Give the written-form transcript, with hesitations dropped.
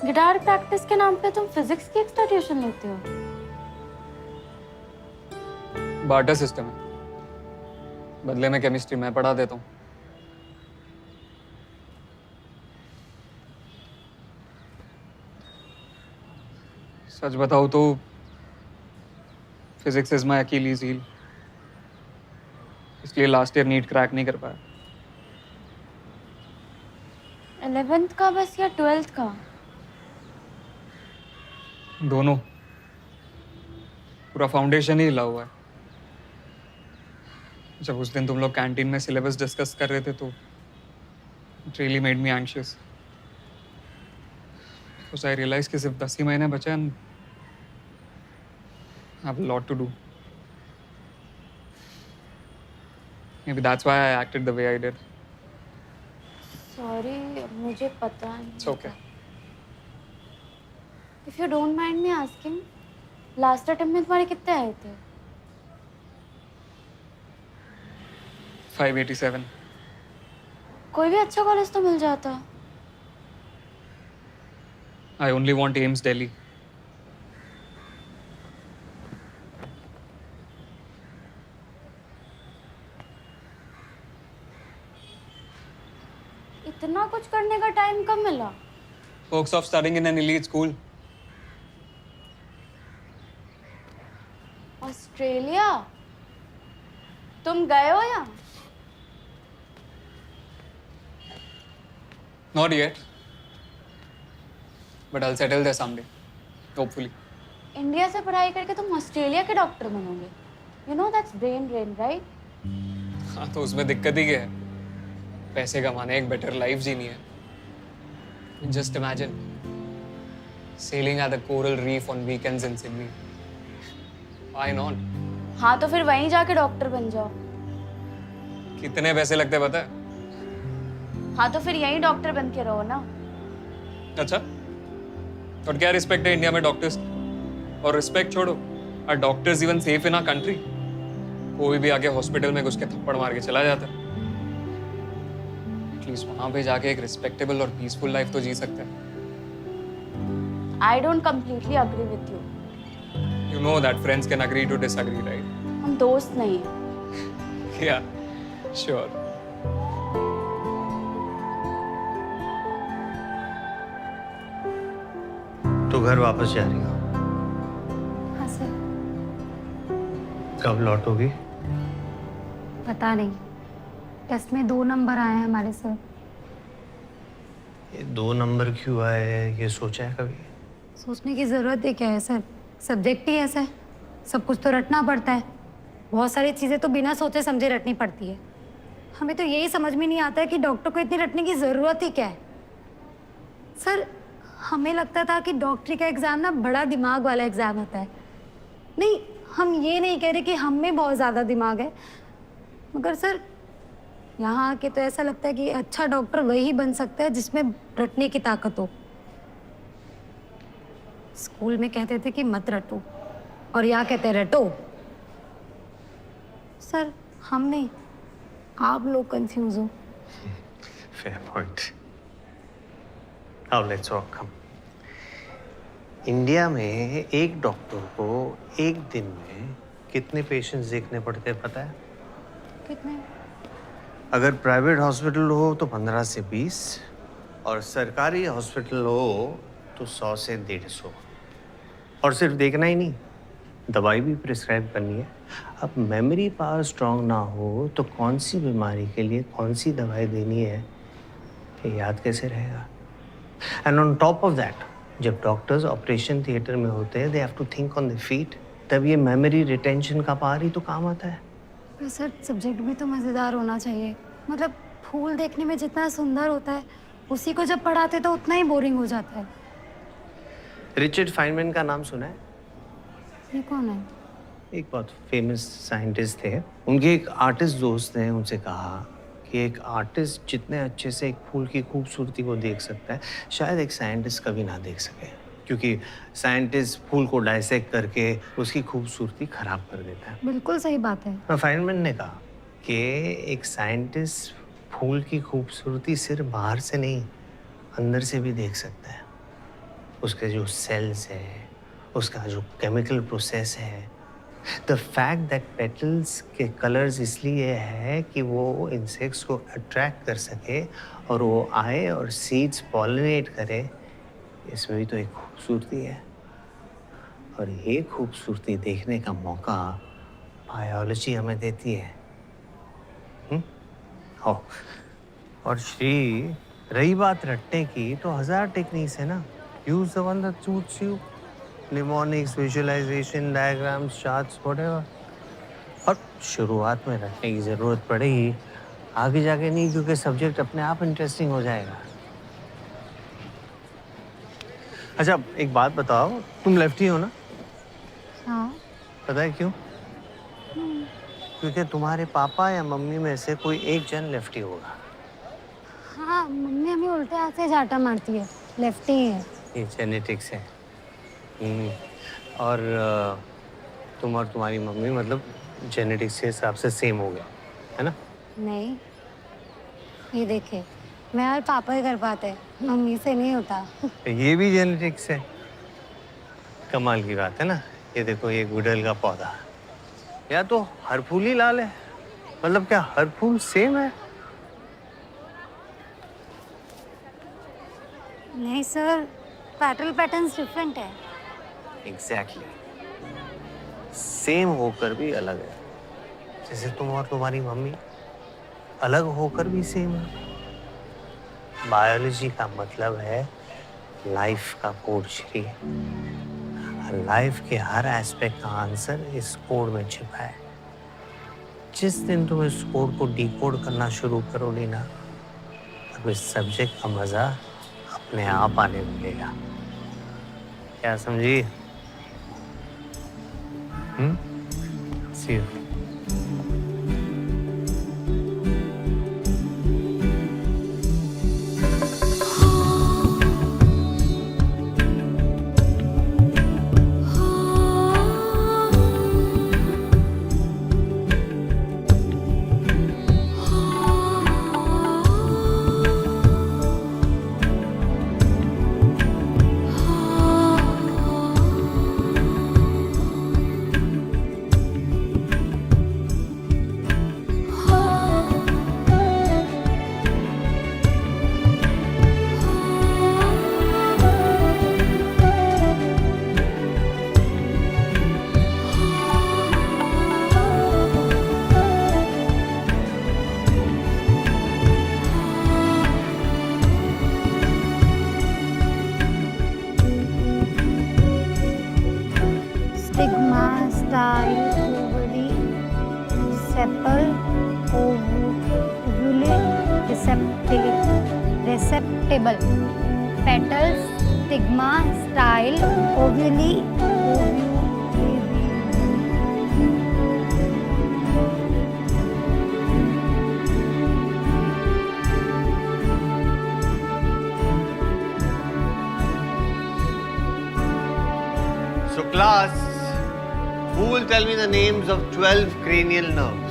Guitar practice के नाम पे तुम फिजिक्स की एक्स्ट्रा ट्यूशन लेते हो? बार्टर सिस्टम है, बदले में केमिस्ट्री मैं पढ़ा देता हूँ। सच बताऊँ तो फिजिक्स इज माय अकीलीज हील, इसलिए लास्ट ईयर नीट क्रैक नहीं कर पाया। 11th का बस या 12th का? दोनों, पूरा फाउंडेशन ही हिला हुआ है। जब उस दिन तुम लोग कैंटीन में सिलेबस डिस्कस कर रहे थे तो it really made me anxious, because I realise कि सिर्फ 10 ही महीने बचे हैं, I have a lot to do. Maybe that's why I acted the way I did. Sorry, मुझे पता It's नहीं okay. था। If you don't mind me asking, last attempt में तुम्हारे कितने आए थे? 587. कोई भी अच्छा कॉलेज तो मिल जाता। I only want AIMS Delhi. इतना कुछ करने का टाइम कब मिला? Perks of studying in an elite school. Australia? तुम गए हो या? Not yet. But I'll settle there someday. Hopefully. India से पढ़ाई करके तुम ऑस्ट्रेलिया के डॉक्टर बनोगे। You know that's brain drain, right? हाँ तो उसमें दिक्कत ही क्या है? पैसे कमाने, एक बेटर लाइफ जीनी है। Just imagine sailing at the coral reef on weekends in Sydney. Why not? हाँ तो फिर वहीं जाके डॉक्टर बन जाओ। कितने पैसे लगते हैं पता है? हाँ तो फिर यहीं डॉक्टर बन के रहो ना। अच्छा, और क्या रिस्पेक्ट है इंडिया में डॉक्टर्स? और रिस्पेक्ट छोड़ो, are doctors even safe in our country? कोई भी आके हॉस्पिटल में घुस के थप्पड़ मार के चला जाता है। एटलीस्ट वहां पे जाके एक रिस्पेक्टेबल और पीसफुल लाइफ तो जी सकते हैं। I don't completely agree with you. You know that friends can agree to disagree, right? हम दोस्त नहीं हैं। Yeah, sure. तो घर वापस जा रही हो? हाँ सर। कब लौटोगी? पता नहीं, टेस्ट में 2 नंबर आए हैं हमारे सर। ये 2 नंबर क्यों आए, ये सोचा है कभी? सोचने की ज़रूरत ही क्या है सर, सब्जेक्ट ही ऐसा है, सब कुछ तो रटना पड़ता है। बहुत सारी चीज़ें तो बिना सोचे समझे रटनी पड़ती है। हमें तो यही समझ में नहीं आता है कि डॉक्टर को इतनी रटने की ज़रूरत ही क्या है। सर, हमें लगता था कि डॉक्टरी का एग्ज़ाम ना बड़ा दिमाग वाला एग्ज़ाम होता है। नहीं, हम ये नहीं कह रहे कि हम में बहुत ज़्यादा दिमाग है, मगर सर यहाँ आके तो ऐसा लगता है कि अच्छा डॉक्टर वही बन सकता है जिसमें रटने की ताकत हो। स्कूल में कहते थे कि मत रटो, और यहाँ कहते हैं रटो। सर, हम नहीं, आप लोग कंफ्यूज हो। Fair point. Now let's all come. India में एक डॉक्टर को एक दिन में कितने पेशेंट्स देखने पड़ते हैं पता है? कितने? अगर प्राइवेट हॉस्पिटल हो तो 15 से 20, और सरकारी हॉस्पिटल हो तो 100 से 150। और सिर्फ देखना ही नहीं, दवाई भी प्रिस्क्राइब करनी है। अब मेमोरी पावर स्ट्रांग ना हो तो कौन सी बीमारी के लिए कौन सी दवाई देनी है ये याद कैसे रहेगा? And on top of that, जब डॉक्टर्स ऑपरेशन थिएटर में होते हैं, they have to think on the feet. तब ये मेमोरी रिटेंशन का पावर ही तो काम आता है। पर सर, सब्जेक्ट भी तो मज़ेदार होना चाहिए। मतलब फूल देखने में जितना सुंदर होता है, उसी को जब पढ़ाते तो उतना ही बोरिंग हो जाता है। रिचर्ड फाइनमैन का नाम सुना है? ये कौन है? एक बहुत फेमस साइंटिस्ट थे। उनके एक आर्टिस्ट दोस्त ने उनसे कहा कि एक आर्टिस्ट जितने अच्छे से एक फूल की खूबसूरती को देख सकता है, शायद एक साइंटिस्ट कभी ना देख सके, क्योंकि साइंटिस्ट फूल को डाइसेक्ट करके उसकी खूबसूरती खराब कर देता है। बिल्कुल सही बात है। फाइनमैन ने कहा कि एक साइंटिस्ट फूल की खूबसूरती सिर्फ बाहर से नहीं, अंदर से भी देख सकता है। उसके जो सेल्स है, उसका जो केमिकल प्रोसेस है। द फैक्ट दैट पेटल्स के कलर्स इसलिए है कि वो इंसेक्ट्स को अट्रैक्ट कर सके और वो आए और सीड्स पॉलिनेट करे, इसमें भी तो एक खूबसूरती है। और ये खूबसूरती देखने का मौका बायोलॉजी हमें देती है। हो। और श्री, रही बात रटने की, तो 1000 टेक्निक्स है ना। Use the one that suits you. Mnemonics, visualisation, diagrams, charts, whatever. और शुरुआत में रटने की जरूरत पड़ेगी, आगे जाके नहीं, क्योंकि सब्जेक्ट अपने आप इंटरेस्टिंग हो जाएगा। अच्छा, एक बात बताओ, तुम लेफ्टी हो ना? हाँ। पता है क्यों? क्योंकि तुम्हारे पापा या मम्मी में से कोई एक जन लेफ्टी होगा। हाँ, मम्मी हमें उल्टे हाथ से झाटा मारती है, लेफ्टी है। ये जेनेटिक्स है। और तुम और तुम्हारी मम्मी मतलब जेनेटिक्स के हिसाब से सेम हो गया, है ना? नहीं, ये देखिए, मैं और पापा ही कर पाते हैं, मम्मी से नहीं होता। ये भी जेनेटिक्स है। कमाल की बात है ना। ये देखो, ये गुड़हल का पौधा, या तो हर फूल ही लाल है। मतलब क्या हर फूल सेम है? नहीं सर, पैटर्न पैटर्न्स डिफरेंट है। एग्जैक्टली। सेम होकर भी अलग है। जैसे तुम और तुम्हारी मम्मी अलग होकर भी सेम है। बायोलॉजी का मतलब है लाइफ का कोड श्री। लाइफ के हर एस्पेक्ट का आंसर इस कोड में छिपा है। जिस दिन तुम इस कोड को डिकोड करना शुरू करोगे ना, तब इस सब्जेक्ट का मजा अपने आप आने लगेगा। क्या समझी? See you. Stigma, style, ovary, sepal, ovulate, receptacle, petals, stigma, style, ovuli, So class, who will tell me the names of 12 cranial nerves?